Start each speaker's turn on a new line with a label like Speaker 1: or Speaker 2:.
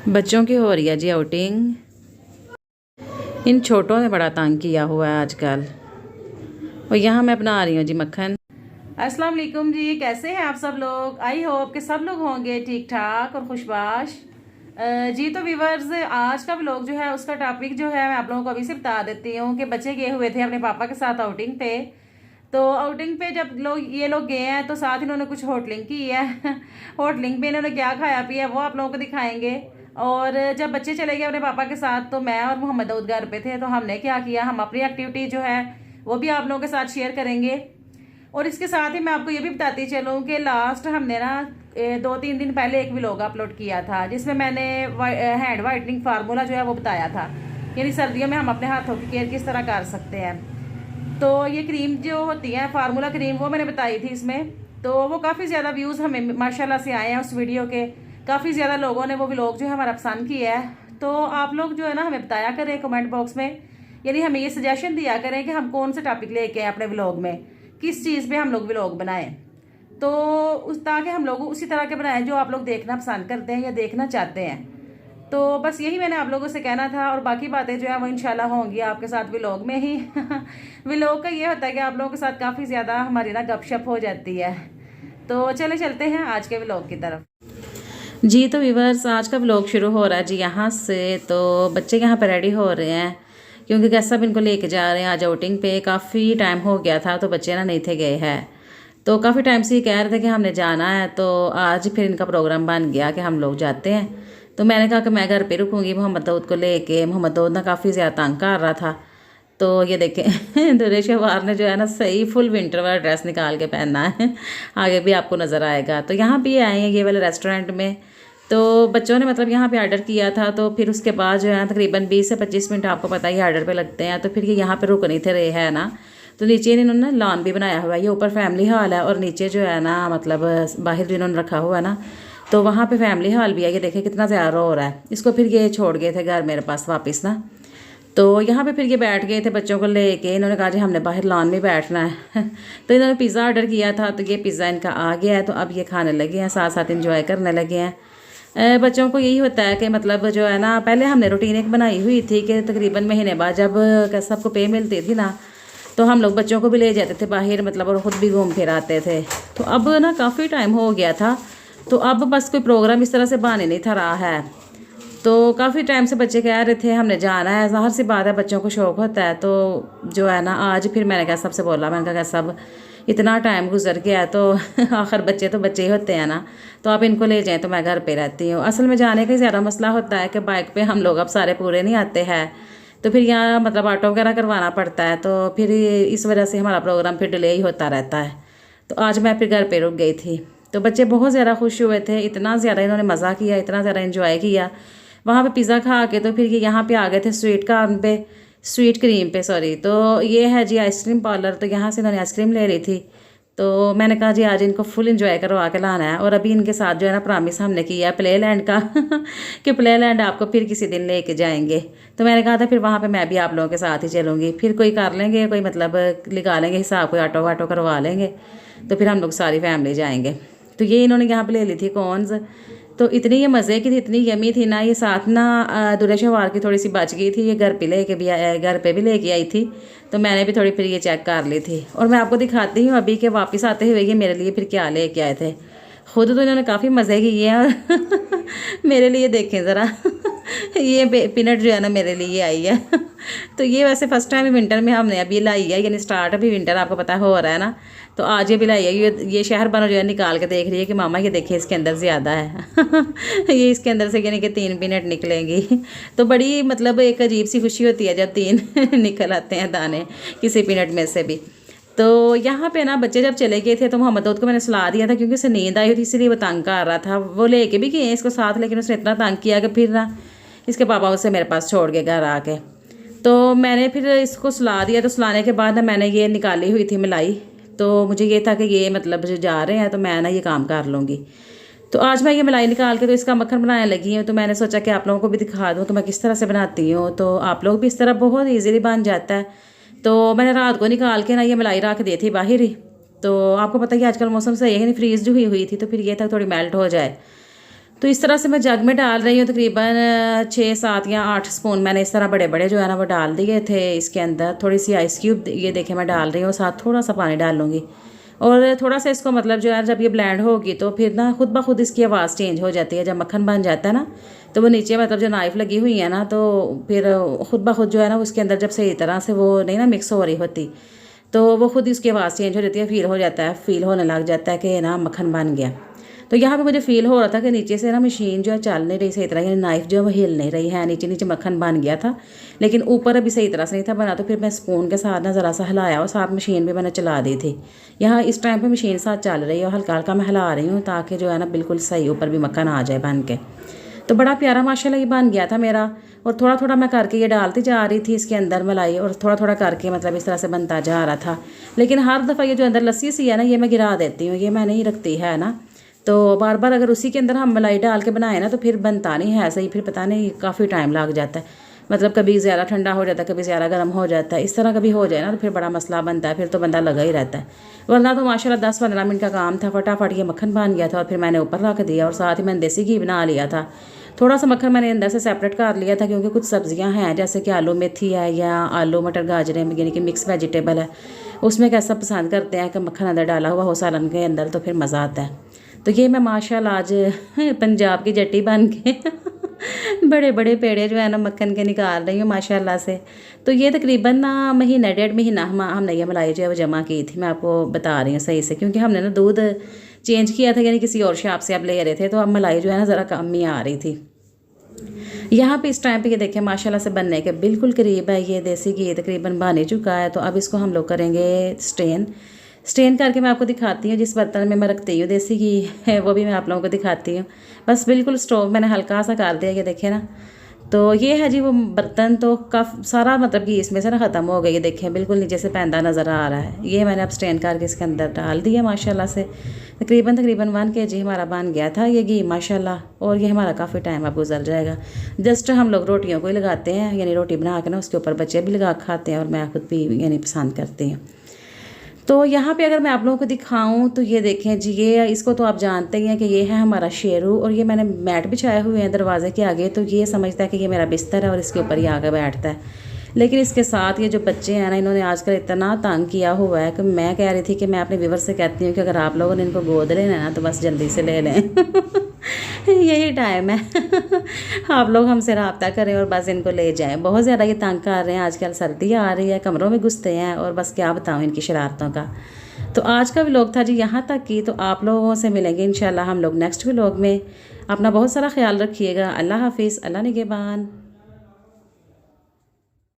Speaker 1: बच्चों की हो रही है जी आउटिंग। इन छोटों ने बड़ा तंग किया हुआ है आजकल। और यहाँ मैं बना रही हूँ जी मक्खन। अस्सलाम वालेकुम जी, कैसे हैं आप सब लोग। आई होप कि सब लोग होंगे ठीक ठाक और खुशबाश। जी तो व्यूवर्स, आज का व्लॉग जो है उसका टॉपिक जो है मैं आप लोगों को अभी से बता देती हूँ कि बच्चे गए हुए थे अपने पापा के साथ आउटिंग पे। तो आउटिंग पे जब ये लोग गए हैं तो साथ इन्होंने कुछ होटलिंग की है होटलिंग पे इन्होंने क्या खाया पिया वो आप लोगों को दिखाएंगे। और जब बच्चे चले गए अपने पापा के साथ तो मैं और मोहम्मद दाऊद घर पे थे, तो हमने क्या किया, हम अपनी एक्टिविटी जो है वो भी आप लोगों के साथ शेयर करेंगे। और इसके साथ ही मैं आपको ये भी बताती चलूँ कि लास्ट हमने ना 2-3 दिन पहले एक व्लॉग अपलोड किया था जिसमें मैंने हैंड वाइटनिंग फार्मूला जो है वो बताया था, यानी सर्दियों में हम अपने हाथों की केयर किस तरह कर सकते हैं। तो ये क्रीम जो होती है फार्मूला क्रीम वो मैंने बताई थी इसमें। तो वो काफ़ी ज़्यादा व्यूज़ हमें माशाल्लाह से आए हैं उस वीडियो के। काफ़ी ज़्यादा लोगों ने वो व्लॉग जो है हमारा पसंद किया है। तो आप लोग जो है ना हमें बताया करें कमेंट बॉक्स में, यानी हमें ये सजेशन दिया करें कि हम कौन सा टॉपिक लेके आए अपने व्लॉग में, किस चीज़ पे हम लोग व्लॉग बनाएं। तो उस ताकि हम लोग उसी तरह के बनाएं जो आप लोग देखना पसंद करते हैं या देखना चाहते हैं। तो बस यही मैंने आप लोगों से कहना था, और बाकी बातें जो है वो इंशाल्लाह होंगी आपके साथ व्लॉग में ही व्लॉग का ये होता है कि आप लोगों के साथ काफ़ी ज़्यादा हमारी ना गपशप हो जाती है। तो चले चलते हैं आज के व्लॉग की तरफ। जी तो व्यूवर्स, आज का व्लॉग शुरू हो रहा है जी यहाँ से। तो बच्चे यहाँ पर रेडी हो रहे हैं क्योंकि कैसा भी इनको लेके जा रहे हैं आज आउटिंग पे। काफ़ी टाइम हो गया था तो बच्चे ना नहीं थे गए हैं, तो काफ़ी टाइम से ये कह रहे थे कि हमने जाना है। तो आज फिर इनका प्रोग्राम बन गया कि हम लोग जाते हैं। तो मैंने कहा कि मैं घर पे रुकूंगी मोहम्मद दाऊद को लेके। मोहम्मद दाऊद ना काफ़ी ज़्यादा तंग कर रहा था। तो ये देखें दुरेश वार ने जो है ना सही फुल विंटर वाला ड्रेस निकाल के पहनना है आगे भी आपको नज़र आएगा। तो यहाँ भी आए हैं ये वाले रेस्टोरेंट में। तो बच्चों ने मतलब यहाँ पे ऑर्डर किया था, तो फिर उसके बाद जो है तकरीबन 20 से 25 मिनट आपको पता ही ऑर्डर पे लगते हैं। तो फिर ये यहाँ पे रुक नहीं थे रहे है ना। तो नीचे इन्होंने लॉन भी बनाया हुआ है, ये ऊपर फैमिली हॉल है और नीचे जो है ना मतलब बाहर भी इन्होंने रखा हुआ है ना, तो वहाँ पे फैमिली हॉल भी है। ये देखे कितना ज़्यादा हो रहा है। इसको फिर ये छोड़ गए थे घर मेरे पास वापस ना। तो यहाँ पे फिर ये बैठ गए थे बच्चों को लेके। इन्होंने कहा जी हमने बाहर लॉन में बैठना है तो इन्होंने पिज़्ज़ा ऑर्डर किया था, तो ये पिज़्ज़ा इनका आ गया है। तो अब ये खाने लगे हैं, साथ साथ इंजॉय करने लगे हैं। बच्चों को यही होता है कि मतलब जो है ना, पहले हमने रूटीन एक बनाई हुई थी कि तकरीबन महीने बाद जब सबको पे मिलती थी ना, तो हम लोग बच्चों को भी ले जाते थे बाहर मतलब, और ख़ुद भी घूम फिर आते थे। तो अब ना काफ़ी टाइम हो गया था, तो अब बस कोई प्रोग्राम इस तरह से बने नहीं था रहा है। तो काफ़ी टाइम से बच्चे कह रहे थे हमने जाना है, ज़ाहिर सी बात है बच्चों को शौक़ होता है। तो जो है ना आज फिर मैंने कहा सबसे बोला, मैंने कहा सब इतना टाइम गुजर गया तो आखिर बच्चे तो बच्चे ही होते हैं ना, तो आप इनको ले जाएं। तो मैं घर पे रहती हूँ। असल में जाने का ज़्यादा मसला होता है कि बाइक पे हम लोग अब सारे पूरे नहीं आते हैं, तो फिर यहाँ मतलब ऑटो वगैरह करवाना पड़ता है। तो फिर इस वजह से हमारा प्रोग्राम फिर डिले ही होता रहता है। तो आज मैं फिर घर पे रुक गई थी। तो बच्चे बहुत ज़्यादा खुश हुए थे, इतना ज़्यादा इन्होंने मज़ा किया, इतना ज़्यादा इन्जॉय किया वहाँ पे पिज़्ज़ा खा के। तो फिर ये यहाँ पे आ गए थे स्वीट क्रीम पे सॉरी। तो ये है जी आइसक्रीम पार्लर। तो यहाँ से इन्होंने आइसक्रीम ले रही थी। तो मैंने कहा जी आज इनको फुल इन्जॉय करवा के लाना है। और अभी इनके साथ जो है ना प्रॉमिस हमने किया प्ले लैंड का कि प्ले लैंड आपको फिर किसी दिन लेके जाएंगे। तो मैंने कहा था फिर वहाँ पे मैं भी आप लोगों के साथ ही चलूँगी। फिर कोई कर लेंगे, कोई मतलब लगा लेंगे हिसाब, कोई ऑटो वाटो करवा लेंगे, तो फिर हम लोग सारी फैमिली जाएंगे। तो ये इन्होंने यहाँ पर ले ली थी कॉर्न्स। तो इतनी ये मज़े की थी, इतनी यमी थी ना। ये साथ ना दुरेशवार की थोड़ी सी बच गई थी, ये घर पे भी लेके आई थी। तो मैंने भी थोड़ी फिर ये चेक कर ली थी। और मैं आपको दिखाती हूँ अभी के वापस आते हुए ये मेरे लिए फिर क्या लेके आए थे। खुद तो इन्होंने काफ़ी मज़े किए हैं और मेरे लिए देखें ज़रा ये पीनट जो है ना मेरे लिए आई है तो ये वैसे फ़र्स्ट टाइम विंटर में हमने अभी लाई है, यानी स्टार्ट अभी विंटर आपको पता हो रहा है ना। तो आज ये भी लाई है। ये शहर बनो जो है निकाल के देख रही है कि मामा ये देखिए इसके अंदर ज़्यादा है ये इसके अंदर से यानी कि 3 पीनट निकलेंगी तो बड़ी मतलब एक अजीब सी खुशी होती है जब 3 निकल आते हैं दाने किसी पीनट में से भी। तो यहाँ पे ना बच्चे जब चले गए थे तो मोहम्मद दाऊद को मैंने सुला दिया था क्योंकि उसे नींद आई थी, इसलिए वो तंग कर रहा था। वो लेके भी गए इसको साथ, लेकिन उसने इतना तंग किया कि फिर ना इसके पापा उसे मेरे पास छोड़ के घर आके। तो मैंने फिर इसको सुला दिया। तो सुलाने के बाद ना मैंने ये निकाली हुई थी मलाई। तो मुझे ये था कि ये मतलब जो जा रहे हैं तो मैं ना ये काम कर लूँगी। तो आज मैं ये मलाई निकाल के तो इसका मक्खन बनाने लगी हूँ। तो मैंने सोचा कि आप लोगों को भी दिखा दूँ तो मैं किस तरह से बनाती हूँ, तो आप लोग भी इस तरह बहुत ईजीली बन जाता है। तो मैंने रात को निकाल के ना ये मलाई रख दी थी बाहर ही। तो आपको पता है कि आजकल मौसम सही है, नहीं फ्रीज जो हुई थी, तो फिर ये था थोड़ी मेल्ट हो जाए। तो इस तरह से मैं जग में डाल रही हूँ। तकरीबन 6 7 या 8 स्पून मैंने इस तरह बड़े बड़े जो है ना वो डाल दिए थे इसके अंदर। थोड़ी सी आइस क्यूब ये देखें मैं डाल रही हूँ, साथ थोड़ा सा पानी डाल लूँगी। और थोड़ा सा इसको मतलब जो है जब ये ब्लेंड होगी तो फिर ना खुद ब खुद इसकी आवाज़ चेंज हो जाती है। जब मक्खन बन जाता है ना तो वो नीचे मतलब जो नाइफ़ लगी हुई है ना तो फिर खुद ब खुद जो है ना उसके अंदर जब सही तरह से वो नहीं ना मिक्स हो रही होती तो वो खुद इसकी आवाज़ चेंज हो जाती है, फील हो जाता है, फील होने लग जाता है कि ना मक्खन बन गया। तो यहाँ पे मुझे फ़ील हो रहा था कि नीचे से ना मशीन जो है चल नहीं रही सही तरह, यानी नाइफ़ जो है वो हिल नहीं रही है, नीचे नीचे मक्खन बन गया था लेकिन ऊपर अभी सही तरह से नहीं था बना। तो फिर मैं स्पून के साथ ना ज़रा सा हिलाया और साथ मशीन भी मैंने चला दी थी। यहाँ इस टाइम पे मशीन साथ चल रही है और हल्का हल्का मैं हिला रही हूँ ताकि जो है ना बिल्कुल सही ऊपर भी मक्खन आ जाए बन के। तो बड़ा प्यारा माशाल्लाह ये बन गया था मेरा। और थोड़ा थोड़ा मैं करके ये डालती जा रही थी इसके अंदर मलाई, और थोड़ा थोड़ा करके मतलब इस तरह से बनता जा रहा था। लेकिन हर दफ़ा ये जो अंदर लस्सी सी है ना ये मैं गिरा देती हूँ, ये मैं नहीं रखती है ना। तो बार बार अगर उसी के अंदर हम मलाई डाल के बनाए ना तो फिर बनता नहीं है ऐसा ही, फिर पता नहीं काफ़ी टाइम लग जाता है। मतलब कभी ज़्यादा ठंडा हो जाता है, कभी ज़्यादा गर्म हो जाता है, इस तरह कभी हो जाए ना तो फिर बड़ा मसला बनता है, फिर तो बंदा लगा ही रहता है। वरना तो माशाल्लाह 10 15 मिनट का काम था, फटाफट ये मक्खन बन गया था। और फिर मैंने ऊपर रख दिया और साथ ही मैंने देसी घी बना लिया था। थोड़ा सा मक्खन मैंने अंदर से सेपरेट कर लिया था क्योंकि कुछ सब्जियां हैं जैसे कि आलू मेथी है या आलू मटर गाजरें यानी कि मिक्स वेजिटेबल है, उसमें कैसा पसंद करते हैं कि मक्खन अंदर डाला हुआ हो सालन के अंदर तो फिर मज़ा आता है। तो ये मैं माशाल्लाह आज पंजाब की जट्टी बन के बड़े बड़े पेड़े जो है ना मक्खन के निकाल रही हूँ माशाल्लाह से। तो ये तकरीबन ना महीना 1.5 महीना हमने ये मलाई जो है वो जमा की थी, मैं आपको बता रही हूँ सही से, क्योंकि हमने ना दूध चेंज किया था यानी किसी और शॉप से अब ले रहे थे तो अब मलाई जो है ना ज़रा कम ही आ रही थी। यहाँ पे इस टाइम पे ये देखें माशाल्लाह से बनने के बिल्कुल करीब है। ये देसी घी तकरीबन बन ही चुका है। तो अब इसको हम लोग करेंगे स्टेन करके मैं आपको दिखाती हूँ। जिस बर्तन में मैं रखती हूँ देसी घी है वो भी मैं आप लोगों को दिखाती हूँ। बस बिल्कुल स्टोव मैंने हल्का सा कर दिया, ये देखें ना। तो ये है जी वो बर्तन, तो काफ़ी सारा मतलब कि इसमें से ना ख़त्म हो गया, ये देखें बिल्कुल नीचे से पैंदा नज़र आ रहा है। ये मैंने अब स्टेन करके इसके अंदर डाल दिया माशाल्लाह से। तकरीबन 1 kg हमारा बन गया था ये घी माशाल्लाह। और ये हमारा काफ़ी टाइम अब गुजर जाएगा। जस्ट हम लोग रोटियों को ही लगाते हैं, यानी रोटी बना के ना उसके ऊपर बच्चे भी लगा खाते हैं और मैं खुद भी यानी पसंद करती हूँ। तो यहाँ पे अगर मैं आप लोगों को दिखाऊं तो ये देखें जी, ये इसको तो आप जानते ही हैं कि ये है हमारा शेरू। और ये मैंने मैट बिछाए हुए हैं दरवाजे के आगे, तो ये समझता है कि ये मेरा बिस्तर है और इसके ऊपर ही आके बैठता है। लेकिन इसके साथ ये जो बच्चे हैं ना इन्होंने आजकल इतना तंग किया हुआ है कि मैं कह रही थी कि मैं अपने व्यूवर से कहती हूँ कि अगर आप लोगों ने इनको गोद लेना है ना तो बस जल्दी से ले लें यही टाइम है आप लोग हमसे रब्ता करें और बस इनको ले जाएं। बहुत ज़्यादा ये तंग कर रहे हैं, आजकल सर्दी आ रही है, कमरों में घुसते हैं और बस क्या बताऊँ इनकी शरारतों का। तो आज का व्लॉग था जी यहाँ तक की। तो आप लोगों से मिलेंगे इंशाल्लाह हम लोग नेक्स्ट व्लॉग में। अपना बहुत सारा ख्याल रखिएगा। अल्लाह हाफिज़, अल्लाह निगहबान।